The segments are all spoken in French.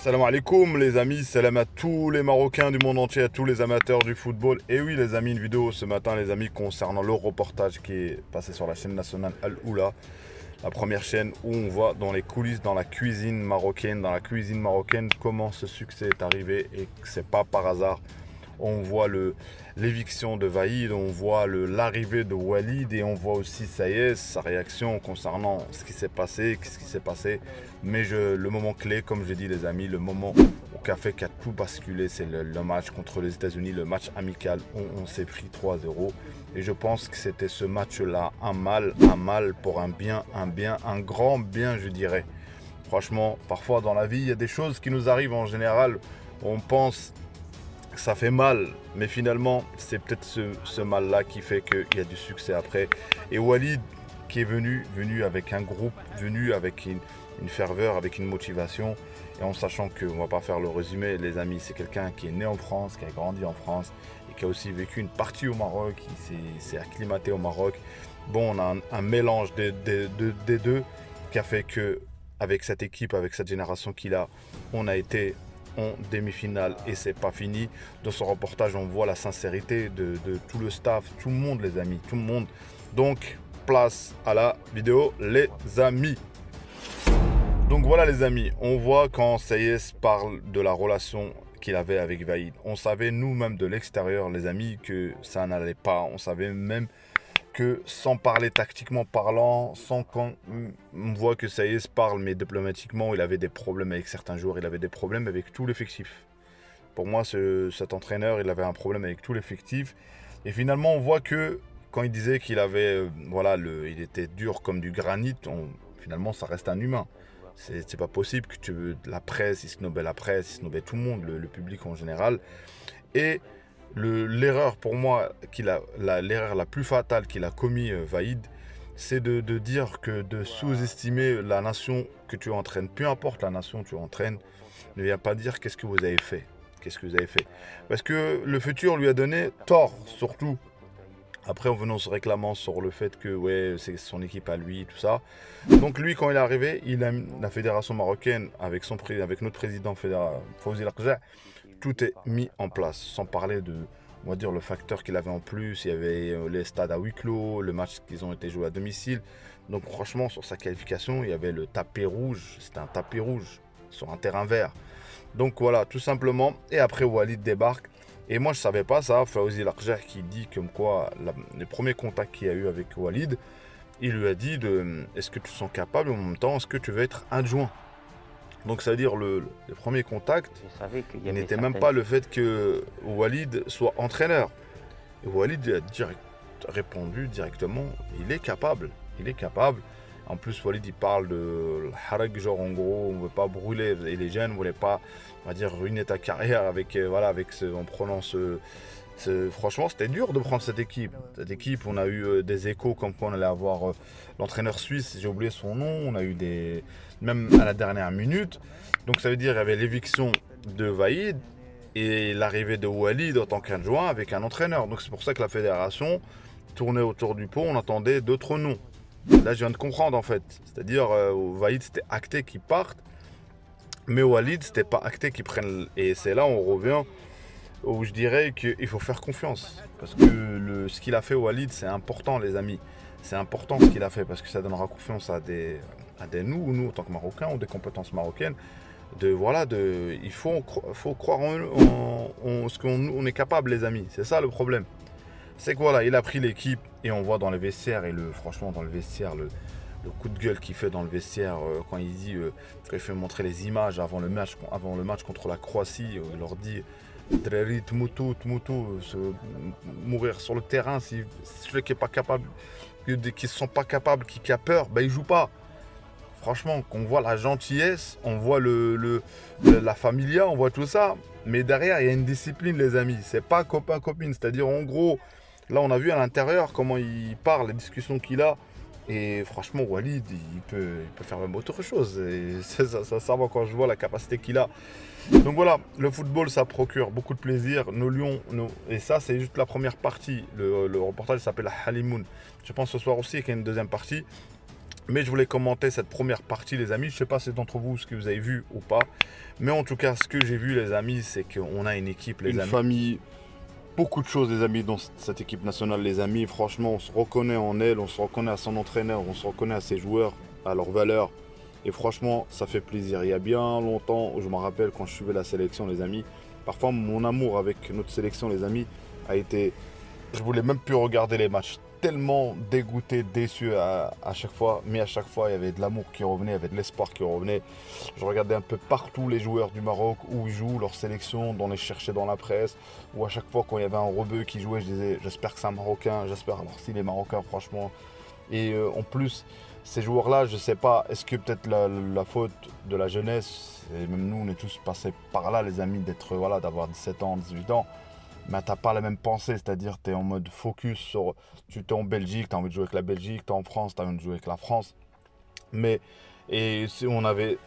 Salam alaikum les amis, salam à tous les Marocains du monde entier, à tous les amateurs du football. Et oui les amis, une vidéo ce matin les amis concernant le reportage qui est passé sur la chaîne nationale Al Oula. La première chaîne où on voit dans les coulisses, dans la cuisine marocaine, comment ce succès est arrivé et que c'est pas par hasard. On voit l'éviction de Vaïd, on voit l'arrivée de Walid et on voit aussi ça y est, sa réaction concernant ce qui s'est passé, qu'est-ce qui s'est passé. Mais le moment clé, comme je dis les amis, le moment qui a fait qu'a tout basculé, c'est le match contre les États-Unis, le match amical où on s'est pris 3-0. Et je pense que c'était ce match-là, un mal pour un bien, un grand bien je dirais. Franchement, parfois dans la vie, il y a des choses qui nous arrivent en général, on pense ça fait mal, mais finalement c'est peut-être ce mal-là qui fait qu'il y a du succès après. Et Walid qui est venu avec un groupe, venu avec une ferveur, avec une motivation, et en sachant qu'on ne va pas faire le résumé les amis, c'est quelqu'un qui est né en France, qui a grandi en France, et qui a aussi vécu une partie au Maroc, qui s'est acclimaté au Maroc. Bon, on a un mélange des deux qui a fait que avec cette équipe, avec cette génération qu'il a, on a été en demi-finale et c'est pas fini. Dans ce reportage, on voit la sincérité de tout le staff, tout le monde les amis, tout le monde. Donc, place à la vidéo les amis. Donc voilà les amis, on voit quand Sayes parle de la relation qu'il avait avec Vaïd. On savait nous-mêmes de l'extérieur les amis que ça n'allait pas. On savait même que sans parler tactiquement parlant, sans qu'on voit que Sayes parle, mais diplomatiquement, il avait des problèmes avec certains joueurs, il avait des problèmes avec tout l'effectif. Pour moi, cet entraîneur, il avait un problème avec tout l'effectif. Et finalement, on voit que quand il disait qu'il avait, il était dur comme du granit, finalement, ça reste un humain. C'est pas possible que la presse, il snobait la presse, il snobait tout le monde, le public en général. Et l'erreur pour moi, l'erreur la plus fatale qu'il a commis Vaïd, c'est de dire que de sous-estimer la nation que tu entraînes. Peu importe la nation que tu entraînes, ne viens pas dire qu'est-ce que vous avez fait. Qu'est-ce que vous avez fait. Parce que le futur lui a donné tort, surtout. Après, en venant se réclamant sur le fait que ouais, c'est son équipe à lui, tout ça. Donc lui, quand il est arrivé, la fédération marocaine, avec notre président Fawzi Lakja, tout est mis en place, sans parler de, on va dire, le facteur qu'il avait en plus. Il y avait les stades à huis clos, le match qu'ils ont été joués à domicile. Donc franchement, sur sa qualification, il y avait le tapis rouge. C'était un tapis rouge sur un terrain vert. Donc voilà, tout simplement. Et après, Walid débarque. Et moi, je ne savais pas ça. Fawzi Lakja qui dit comme quoi, les premiers contacts qu'il y a eu avec Walid, il lui a dit est-ce que tu te sens capable, en même temps, est-ce que tu veux être adjoint? Donc ça veut dire le premier contact, il n'était même pas le fait que Walid soit entraîneur. Et Walid a répondu directement, il est capable. En plus, Walid il parle de harag, genre en gros, on ne veut pas brûler les jeunes, on ne voulait pas, on va dire, ruiner ta carrière en prenant franchement, c'était dur de prendre cette équipe. Cette équipe, on a eu des échos comme quoi on allait avoir l'entraîneur suisse, j'ai oublié son nom, on a eu même à la dernière minute. Donc ça veut dire qu'il y avait l'éviction de Vaïd et l'arrivée de Walid en tant qu'adjoint avec un entraîneur. Donc c'est pour ça que la fédération tournait autour du pot, on attendait d'autres noms. Là, je viens de comprendre en fait. C'est-à-dire, Vaïd, c'était acté qu'il parte, mais Walid, c'était pas acté qu'il prenne. Et c'est là où on revient, où je dirais qu'il faut faire confiance. Parce que ce qu'il a fait, Walid, c'est important, les amis. C'est important ce qu'il a fait, parce que ça donnera confiance à nous, en tant que Marocains, ou des compétences marocaines. Il faut croire en ce qu'on est capable, les amis. C'est ça le problème. C'est que voilà, il a pris l'équipe et on voit dans le vestiaire, franchement dans le vestiaire, le coup de gueule qu'il fait dans le vestiaire quand il dit, quand il fait montrer les images avant le match contre la Croatie, il leur dit Dreri, Tmoutou, mourir sur le terrain, si celui qui est pas capable, qui se sent pas capables, qui a peur, ben il joue pas. Franchement, on voit la gentillesse, on voit la familia, on voit tout ça, mais derrière il y a une discipline les amis, c'est pas copain-copine, c'est-à-dire en gros, là on a vu à l'intérieur comment il parle, les discussions qu'il a, et franchement Walid, il peut faire même autre chose, et ça va quand je vois la capacité qu'il a. Donc voilà, le football ça procure beaucoup de plaisir, nos lions, et ça c'est juste la première partie, le reportage s'appelle Halimoun. Je pense ce soir aussi qu'il y a une deuxième partie. Mais je voulais commenter cette première partie, les amis. Je ne sais pas si d'entre vous ce que vous avez vu ou pas. Mais en tout cas, ce que j'ai vu, les amis, c'est qu'on a une équipe, les amis. Une famille, beaucoup de choses, les amis, dans cette équipe nationale, les amis. Franchement, on se reconnaît en elle, on se reconnaît à son entraîneur, on se reconnaît à ses joueurs, à leurs valeurs. Et franchement, ça fait plaisir. Il y a bien longtemps, je me rappelle quand je suivais la sélection, les amis. Parfois, mon amour avec notre sélection, les amis, a été... Je voulais même plus regarder les matchs. Tellement dégoûté, déçu à chaque fois. Mais à chaque fois, il y avait de l'amour qui revenait, il y avait de l'espoir qui revenait. Je regardais un peu partout les joueurs du Maroc, où ils jouent, leur sélection, on les cherchait dans la presse. Ou à chaque fois, quand il y avait un rebeu qui jouait, je disais, j'espère que c'est un Marocain, j'espère. Alors, s'il est Marocain, franchement. Et en plus, ces joueurs-là, je ne sais pas, est-ce que peut-être la faute de la jeunesse, et même nous, on est tous passés par là, les amis, d'être, voilà, d'avoir 17 ans, 18 ans. Mais t'as pas la même pensée, c'est-à-dire tu es en mode focus sur, tu es en Belgique, tu as envie de jouer avec la Belgique, tu es en France, tu as envie de jouer avec la France. Mais, on avait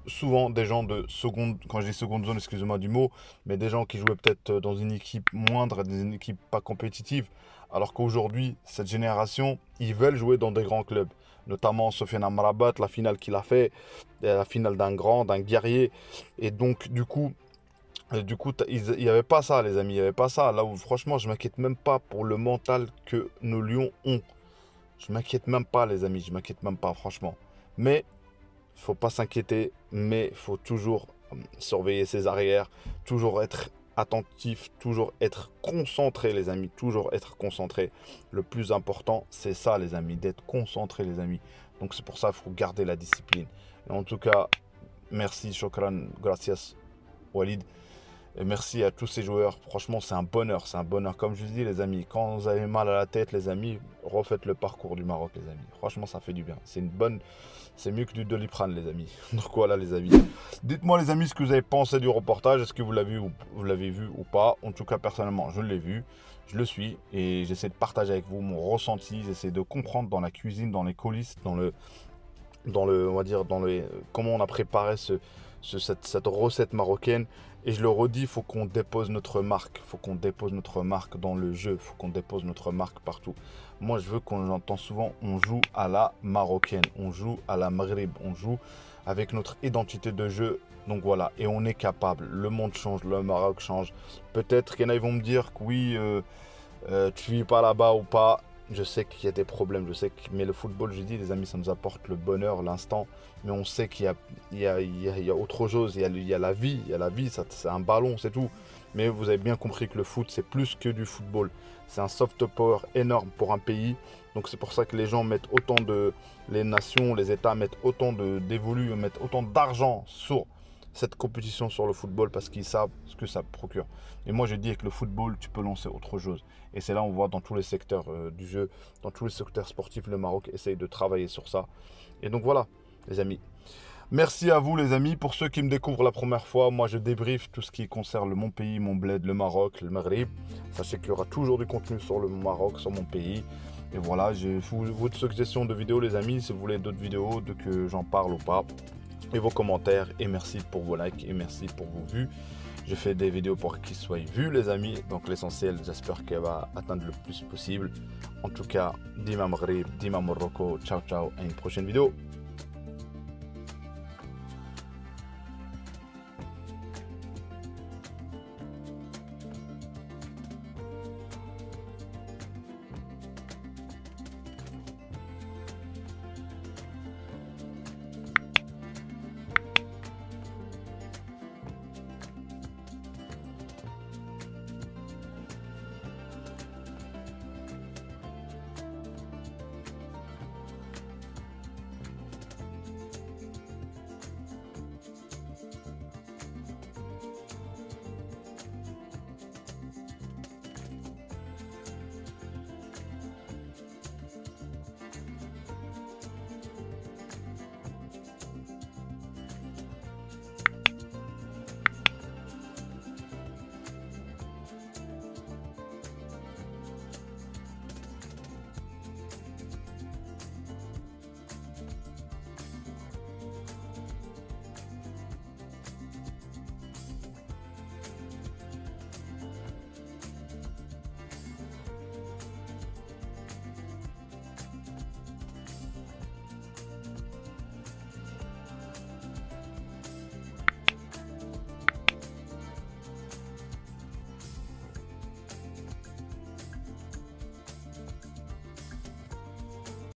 souvent des gens de seconde, quand je dis seconde zone, excusez-moi du mot, mais des gens qui jouaient peut-être dans une équipe moindre, dans une équipe pas compétitive, alors qu'aujourd'hui, cette génération, ils veulent jouer dans des grands clubs. Notamment Sofiane Amrabat, la finale qu'il a fait, la finale d'un grand, d'un guerrier. Et donc, du coup, il n'y avait pas ça, les amis, il n'y avait pas ça. Là où, franchement, je m'inquiète même pas pour le mental que nos lions ont. Je m'inquiète même pas, les amis, je m'inquiète même pas, franchement. Mais, il faut pas s'inquiéter, mais il faut toujours surveiller ses arrières, toujours être attentif, toujours être concentré, les amis, toujours être concentré. Le plus important, c'est ça, les amis, d'être concentré, les amis. Donc, c'est pour ça qu'il faut garder la discipline. Et en tout cas, merci, shukran, gracias, Walid. Et merci à tous ces joueurs. Franchement, c'est un bonheur. C'est un bonheur. Comme je vous dis, les amis, quand vous avez mal à la tête, les amis, refaites le parcours du Maroc, les amis. Franchement, ça fait du bien. C'est une bonne... C'est mieux que du Doliprane, les amis. Donc voilà, les amis. Dites-moi, les amis, ce que vous avez pensé du reportage. Est-ce que vous l'avez vu ou pas? En tout cas, personnellement, je l'ai vu. Je le suis. Et j'essaie de partager avec vous mon ressenti. J'essaie de comprendre dans la cuisine, dans les coulisses, on va dire, comment on a préparé cette recette marocaine. Et je le redis, il faut qu'on dépose notre marque. Il faut qu'on dépose notre marque dans le jeu. Il faut qu'on dépose notre marque partout. Moi, je veux qu'on entend souvent, on joue à la marocaine. On joue à la Maghreb. On joue avec notre identité de jeu. Donc voilà, et on est capable. Le monde change, le Maroc change. Peut-être qu'il y en a, ils vont me dire que oui, tu vis pas là-bas ou pas. Je sais qu'il y a des problèmes, mais le football, je dis, les amis, ça nous apporte le bonheur, l'instant. Mais on sait qu'il y a autre chose, il y a la vie, c'est un ballon, c'est tout. Mais vous avez bien compris que le foot, c'est plus que du football. C'est un soft power énorme pour un pays. Donc c'est pour ça que les gens mettent les nations, les États mettent autant d'évolus, mettent autant d'argent sur cette compétition sur le football parce qu'ils savent ce que ça procure. Et moi je dis avec le football tu peux lancer autre chose. Et c'est là on voit dans tous les secteurs du jeu, dans tous les secteurs sportifs, le Maroc essaye de travailler sur ça. Et donc voilà les amis. Merci à vous les amis. Pour ceux qui me découvrent la première fois, moi je débriefe tout ce qui concerne mon pays, mon bled, le Maroc, le Maghreb. Sachez qu'il y aura toujours du contenu sur le Maroc, sur mon pays. Et voilà, j'ai votre suggestion de vidéos les amis, si vous voulez d'autres vidéos, que j'en parle ou pas. Et vos commentaires, et merci pour vos likes, et merci pour vos vues. Je fais des vidéos pour qu'ils soient vus les amis, donc l'essentiel j'espère qu'elle va atteindre le plus possible. En tout cas, Dima Maghreb, Dima Morocco, ciao ciao, à une prochaine vidéo.